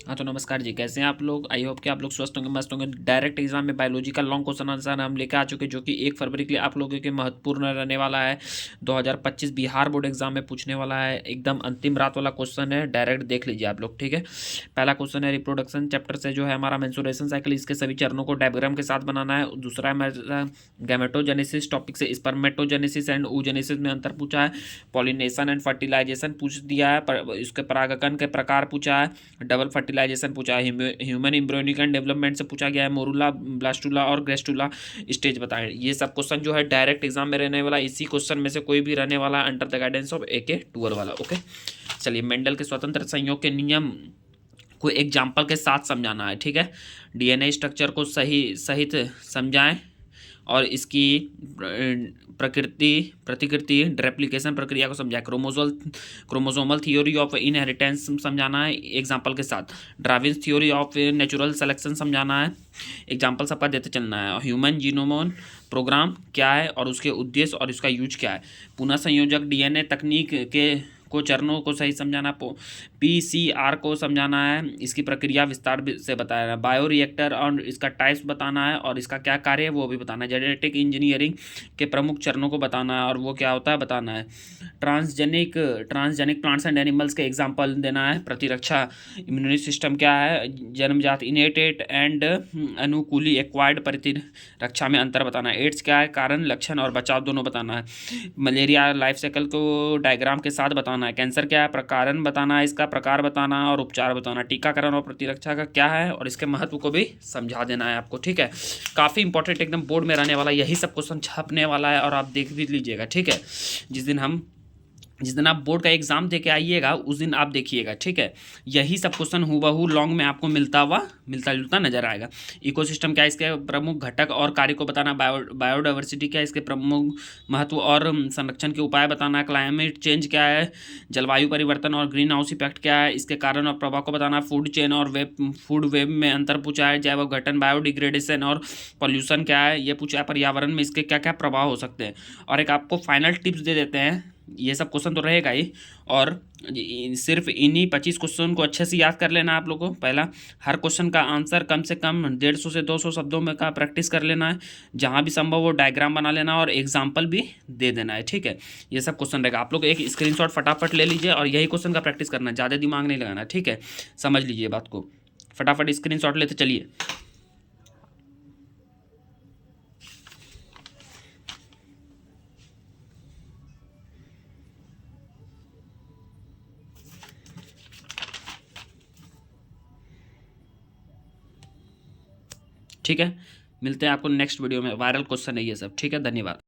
हाँ तो नमस्कार जी, कैसे हैं आप लोग। आई होप कि आप लोग स्वस्थ होंगे, मस्त होंगे। डायरेक्ट एग्जाम में बायोलॉजी का लॉन्ग क्वेश्चन आंसर हम लेकर आ चुके, जो कि 1 फरवरी के लिए आप लोगों के महत्वपूर्ण रहने वाला है। 2025 बिहार बोर्ड एग्जाम में पूछने वाला है। एकदम अंतिम रात वाला क्वेश्चन है, डायरेक्ट देख लीजिए आप लोग, ठीक है। पहला क्वेश्चन है रिप्रोडक्शन चैप्टर से, जो है हमारा मेंस्ट्रुएशन साइकिल, इसके सभी चरणों को डायग्राम के साथ बनाना है। दूसरा है हमारा गैमेटोजेनेसिस टॉपिक से स्पर्मेटोजेनेसिस एंड oogenesis में अंतर पूछा है। पॉलिनेशन एंड फर्टिलाइजेशन पूछ दिया है, इसके परागकण के प्रकार पूछा है। डबल फर्टिलाइजेशन पूछा है। ह्यूमन एम्ब्रियोनिक एंड डेवलपमेंट से पूछा गया है। मोरूला, ब्लास्टूला और ग्रेस्टूला स्टेज बताएं। ये सब क्वेश्चन जो है डायरेक्ट एग्जाम में रहने वाला, इसी क्वेश्चन में से कोई भी रहने वाला under the guidance of AK टूअर वाला। ओके, चलिए। मेंडल के स्वतंत्र संयोग के नियम को एग्जाम्पल के साथ समझाना है, ठीक है। DNA स्ट्रक्चर को सहित समझाएं और इसकी प्रकृति प्रतिकृति रेप्लिकेशन प्रक्रिया को समझाएं। क्रोमोसोमल थ्योरी ऑफ इनहेरिटेंस समझाना है एग्जाम्पल के साथ। Darwin's theory of natural selection समझाना है। एग्जाम्पल सबका देते चलना है। ह्यूमन जीनोम प्रोग्राम क्या है और उसके उद्देश्य और इसका यूज क्या है। पुनः संयोजक DNA तकनीक के चरणों को सही समझाना। PCR को समझाना है, इसकी प्रक्रिया विस्तार से बताना है। बायो रिएक्टर और इसका टाइप्स बताना है और इसका क्या कार्य है वो भी बताना है। जेनेटिक इंजीनियरिंग के प्रमुख चरणों को बताना है और वो क्या होता है बताना है। ट्रांसजेनिक प्लांट्स एंड एनिमल्स के एग्जाम्पल देना है। प्रतिरक्षा इम्यूनिटी सिस्टम क्या है। जन्मजात इनेटेड एंड अनुकूली एक्वायर्ड प्रतिरक्षा में अंतर बताना है। एड्स क्या है, कारण, लक्षण और बचाव दोनों बताना है। मलेरिया लाइफ साइकिल को डायग्राम के साथ बताना है। कैंसर क्या है, कारण बताना है, इसका प्रकार बताना और उपचार बताना। टीकाकरण और प्रतिरक्षा का क्या है और इसके महत्व को भी समझा देना है आपको, ठीक है। काफ़ी इंपॉर्टेंट एकदम बोर्ड में रहने वाला यही सब क्वेश्चन छपने वाला है और आप देख भी लीजिएगा, ठीक है। जिस दिन आप बोर्ड का एग्जाम दे के आइएगा उस दिन आप देखिएगा, ठीक है। यही सब क्वेश्चन हूबहू लॉन्ग में आपको मिलता जुलता नजर आएगा। इकोसिस्टम क्या है, इसके प्रमुख घटक और कार्य को बताना। बायोडाइवर्सिटी क्या है, इसके प्रमुख महत्व और संरक्षण के उपाय बताना। क्लाइमेट चेंज क्या है, जलवायु परिवर्तन और ग्रीन हाउस इफेक्ट क्या है, इसके कारण और प्रभाव को बताना। फूड चेन और फूड वेब में अंतर पूछा है। जैव अपघटन, बायोडिग्रेडेशन और पॉल्यूशन क्या है ये पूछा है। पर्यावरण में इसके क्या क्या प्रभाव हो सकते हैं। और एक आपको फाइनल टिप्स दे देते हैं। ये सब क्वेश्चन तो रहेगा ही और सिर्फ इन्हीं 25 क्वेश्चन को अच्छे से याद कर लेना आप लोगों को। पहला, हर क्वेश्चन का आंसर कम से कम 150 से 200 शब्दों में का प्रैक्टिस कर लेना है। जहाँ भी संभव वो डायग्राम बना लेना और एग्जाम्पल भी दे देना है, ठीक है। ये सब क्वेश्चन रहेगा। आप लोग एक स्क्रीनशॉट फटाफट ले लीजिए और यही क्वेश्चन का प्रैक्टिस करना है, ज़्यादा दिमाग नहीं लगाना, ठीक है। समझ लीजिए बात को, फटाफट स्क्रीनशॉट लेते चलिए। ठीक है, मिलते हैं आपको नेक्स्ट वीडियो में। वायरल क्वेश्चन है ये सब, ठीक है। धन्यवाद।